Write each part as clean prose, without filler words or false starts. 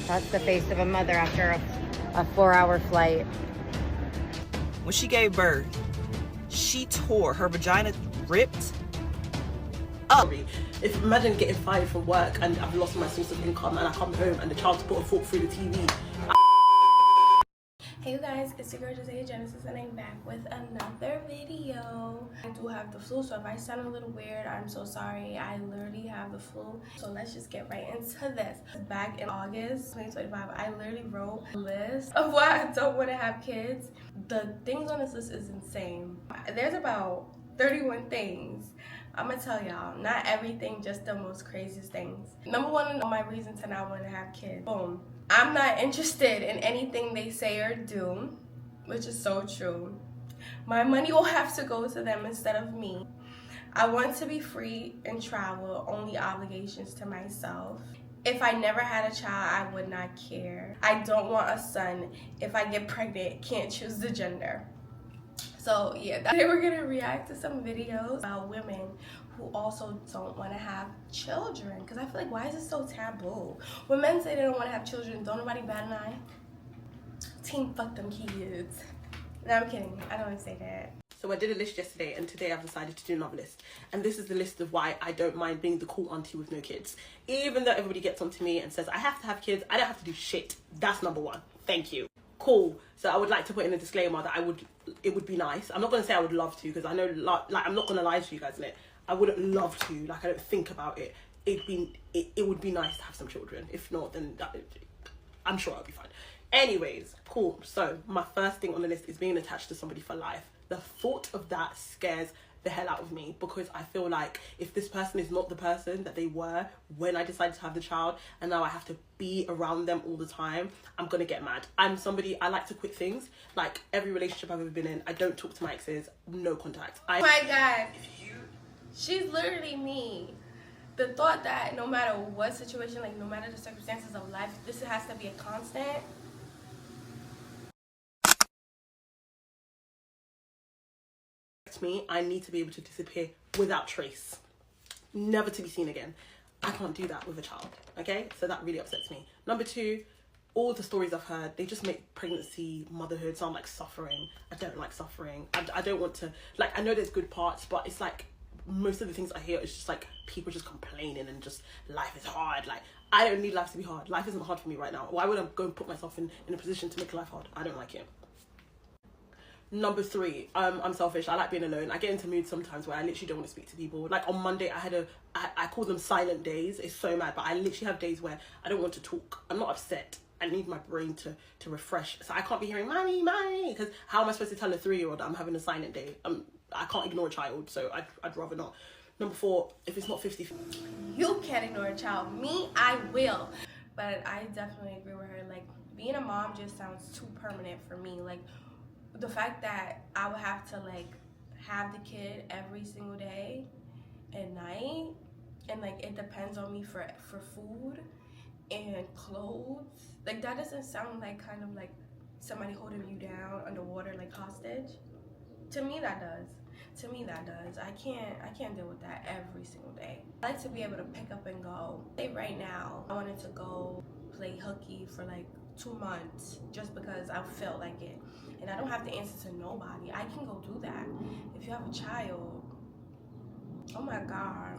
That's the face of a mother after a 4-hour flight. When she gave birth, she tore, her vagina ripped up. If imagine getting fired from work and I've lost my source of income and I come home and the child's put a fork through the TV. Hey you guys, it's your girl Josiah Genesis and I'm back with another video. I do have the flu, so if I sound a little weird, I'm so sorry. I literally have the flu. So let's just get right into this. Back in August 2025, I literally wrote a list of why I don't want to have kids. The things on this list is insane. There's about 31 things. I'm gonna tell y'all, not everything, just the most craziest things. Number one on my reason to not want to have kids. Boom. I'm not interested in anything they say or do, which is so true. My money will have to go to them instead of me. I want to be free and travel, only obligations to myself. If I never had a child, I would not care. I don't want a son. If I get pregnant, can't choose the gender. So yeah, today we're gonna react to some videos about women who also don't want to have children. Because I feel like, why is it so taboo? When men say they don't want to have children, don't nobody bat an eye? Team fuck them kids. No, I'm kidding. I don't want to say that. So I did a list yesterday and today I've decided to do another list. And this is the list of why I don't mind being the cool auntie with no kids. Even though everybody gets onto me and says I have to have kids, I don't have to do shit. That's number one. Thank you. Cool. So I would like to put in a disclaimer that it would be nice. I'm not going to say I would love to, because I know, like, I'm not going to lie to you guys in it. I wouldn't love to, like, I don't think about it. It would be nice to have some children. If not, then I'm sure I'll be fine. Anyways, cool. So my first thing on the list is being attached to somebody for life. The thought of that scares the hell out of me, because I feel like if this person is not the person that they were when I decided to have the child, and now I have to be around them all the time, I'm gonna get mad. I'm somebody, I like to quit things. Like, every relationship I've ever been in, I don't talk to my exes, no contact. Oh my god, she's literally me. The thought that no matter what situation, like no matter the circumstances of life, this has to be a constant. Me, I need to be able to disappear without trace, never to be seen again. I can't do that with a child, okay? So that really upsets me. Number two, all the stories I've heard, they just make pregnancy, motherhood sound like suffering. I don't like suffering. I don't want to, like, I know there's good parts, but it's like most of the things I hear is just like people just complaining and just life is hard. Like, I don't need life to be hard. Life isn't hard for me right now. Why would I go and put myself in a position to make life hard? I don't like it. Number three, I'm selfish. I like being alone. I get into moods sometimes where I literally don't want to speak to people. Like on Monday, I call them silent days. It's so mad, but I literally have days where I don't want to talk. I'm not upset. I need my brain to refresh. So I can't be hearing mommy, mommy, because how am I supposed to tell a 3-year-old that I'm having a silent day? I can't ignore a child, so I'd rather not. Number four, if it's not 50. You can't ignore a child. Me, I will. But I definitely agree with her. Like, being a mom just sounds too permanent for me. Like, the fact that I would have to like have the kid every single day and night, and like it depends on me for food and clothes, like that doesn't sound like kind of like somebody holding you down underwater like hostage. To me that does. I can't deal with that every single day. I like to be able to pick up and go. Like right now, I wanted to go play hooky for like 2 months just because I felt like it, and I don't have to answer to nobody. I can go do that. If you have a child, oh my god,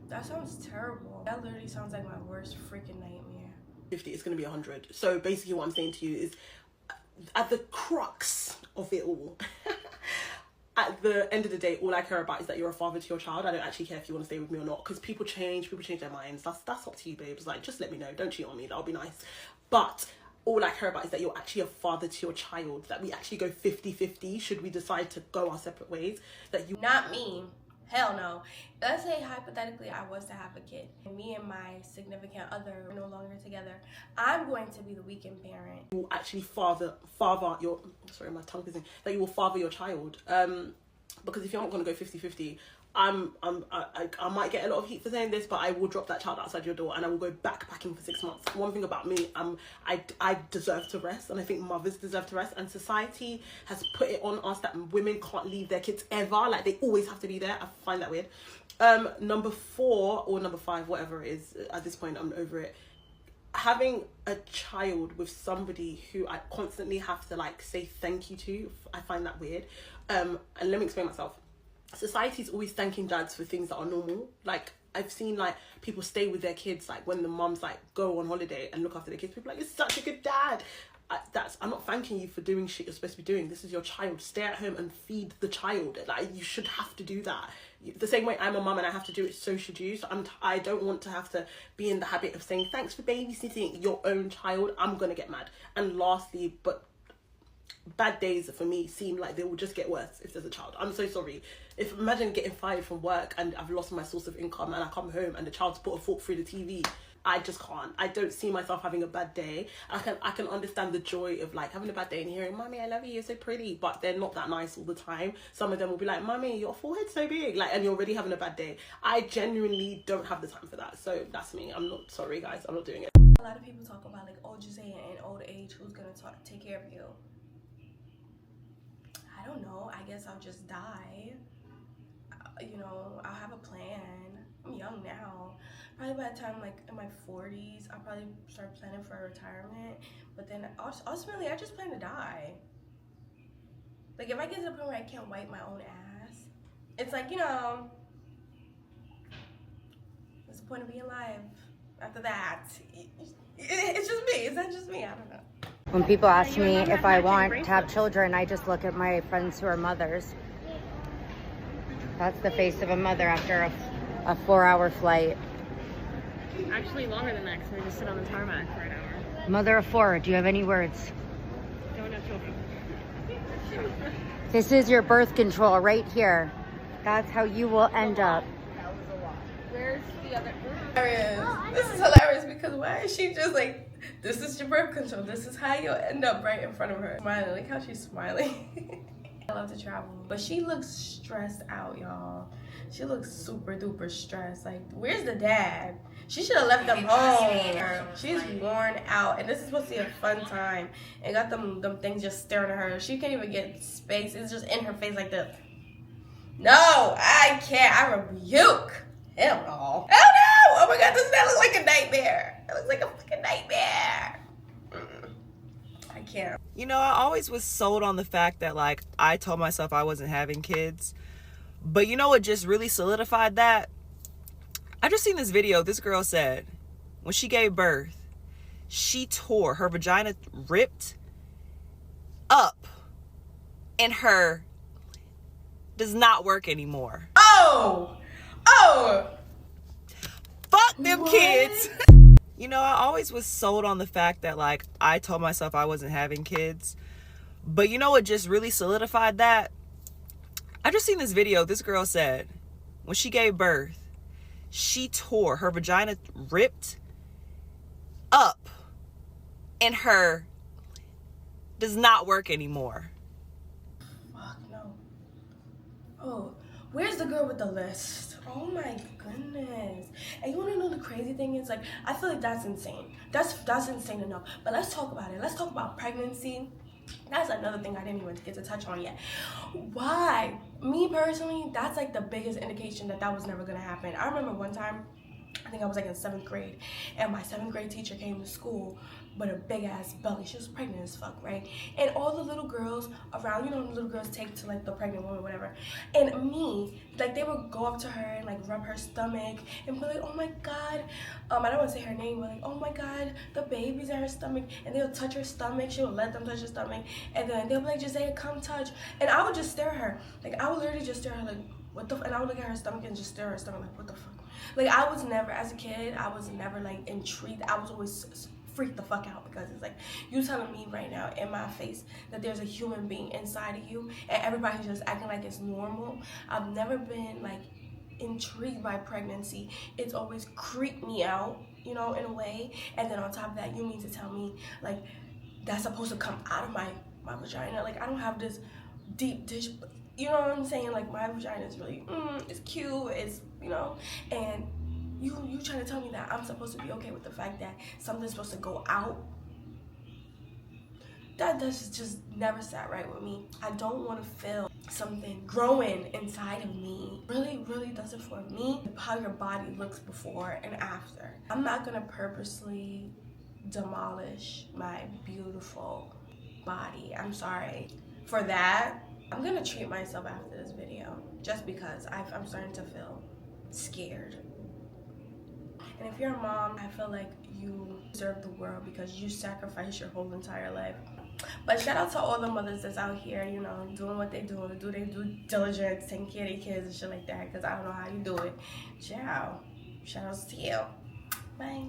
that sounds terrible. That literally sounds like my worst freaking nightmare. 50, it's gonna be 100. So basically what I'm saying to you is, at the crux of it all, at the end of the day, all I care about is that you're a father to your child. I don't actually care if you want to stay with me or not, because people change their minds. That's up to you, babes. Like, just let me know. Don't cheat on me. That'll be nice. But all I care about is that you're actually a father to your child, that we actually go 50-50 should we decide to go our separate ways. That you... Not me. Hell no. Let's say hypothetically I was to have a kid, and me and my significant other are no longer together. I'm going to be the weekend parent. You will actually father your... Sorry, my tongue is in. That you will father your child. Because if you're not going to go 50-50, I might get a lot of heat for saying this, but I will drop that child outside your door and I will go backpacking for 6 months. One thing about me, I deserve to rest, and I think mothers deserve to rest, and society has put it on us that women can't leave their kids ever. Like, they always have to be there. I find that weird. Number 4 or number 5, whatever it is, at this point I'm over it. having a child with somebody who I constantly have to like say thank you to, I find that weird. And let me explain myself. Society's always thanking dads for things that are normal. Like, I've seen like people stay with their kids, like when the moms like go on holiday and look after their kids. People are like, you're such a good dad. I'm not thanking you for doing shit you're supposed to be doing. This is your child. Stay at home and feed the child. Like, you should have to do that. The same way I'm a mum and I have to do it, so should you. So I don't want to have to be in the habit of saying thanks for babysitting your own child. I'm gonna get mad. And lastly, but bad days for me seem like they will just get worse if there's a child. I'm so sorry. Imagine getting fired from work and I've lost my source of income and I come home and the child's put a fork through the TV. I just can't. I don't see myself having a bad day. I can understand the joy of like having a bad day and hearing, "Mommy, I love you, you're so pretty," but they're not that nice all the time. Some of them will be like, "Mommy, your forehead's so big," like, and you're already having a bad day. I genuinely don't have the time for that. So that's me. I'm not sorry, guys. I'm not doing it. A lot of people talk about like, oh, just say in old age, who's gonna take care of you? I don't know. I guess I'll just die. You know, I'll have a plan. I'm young now. Probably by the time like in my 40s, I'll probably start planning for a retirement. But then ultimately, I just plan to die. Like, if I get to the point where I can't wipe my own ass, it's like, you know, what's the point of being alive after that? It's just me. Is that just me? I don't know. When people ask me if I want to have children, I just look at my friends who are mothers. That's the face of a mother after a 4-hour flight. Actually longer than that, because I just sit on the tarmac for an hour. Mother of 4, do you have any words? Don't have children. This is your birth control right here. That's how you will end up. Where's the other? This is hilarious because why is she just like, this is your birth control, this is how you'll end up right in front of her. Smiling, like how she's smiling. I love to travel, but she looks stressed out, y'all. She looks super duper stressed. Like, where's the dad? She should have left them home. She's worn out, and this is supposed to be a fun time. And got them things just staring at her. She can't even get space. It's just in her face like this. No, I can't. I rebuke. Hell no. Hell no! Oh my god, doesn't that look like a nightmare? It looks like a fucking nightmare. I can't. You know, I always was sold on the fact that, like, I told myself I wasn't having kids. But you know what just really solidified that? I just seen this video. This girl said when she gave birth, she tore, her vagina ripped up, and her does not work anymore. Oh! Fuck them kids. You know, I always was sold on the fact that, like, I told myself I wasn't having kids. But you know what just really solidified that? I just seen this video. This girl said when she gave birth, she tore, her vagina ripped up, and her does not work anymore. Fuck no. Oh, where's the girl with the list? Oh my goodness. And you wanna know the crazy thing is, like, I feel like that's insane. That's insane enough. But let's talk about it. Let's talk about pregnancy. That's another thing I didn't even get to touch on yet. Why? Me personally, that's like the biggest indication that was never gonna happen. I remember one time, I think I was like in 7th grade, and my 7th grade teacher came to school with a big ass belly. She was pregnant as fuck, right? And all the little girls around, you know, the little girls take to like the pregnant woman, whatever. And me, like, they would go up to her and like rub her stomach and be like, oh my god, I don't want to say her name, but like, oh my god, the baby's in her stomach. And they would touch her stomach. She would let them touch her stomach, and then they'll be like, Josiah, come touch. And I would just stare at her. Like, I would literally just stare at her, like, what the f-? And I would look at her stomach and just stare at her stomach, like, what the fuck? Like, I was never, as a kid, I was never like intrigued. I was always freak the fuck out, because it's like, you telling me right now in my face that there's a human being inside of you and everybody's just acting like it's normal. I've never been like intrigued by pregnancy. It's always creeped me out, you know, in a way. And then on top of that, you mean to tell me like that's supposed to come out of my vagina? Like, I don't have this deep dish, you know what I'm saying? Like, my vagina is really it's cute, it's, you know, and you trying to tell me that I'm supposed to be okay with the fact that something's supposed to go out? That just never sat right with me. I don't want to feel something growing inside of me. Really does it for me. How your body looks before and after. I'm not gonna purposely demolish my beautiful body. I'm sorry. For that, I'm gonna treat myself after this video just because I'm starting to feel scared. And if you're a mom, I feel like you deserve the world because you sacrificed your whole entire life. But shout out to all the mothers that's out here, you know, doing what they do their due diligence, taking care of their kids and shit like that, because I don't know how you do it. Ciao. Shout outs to you. Bye.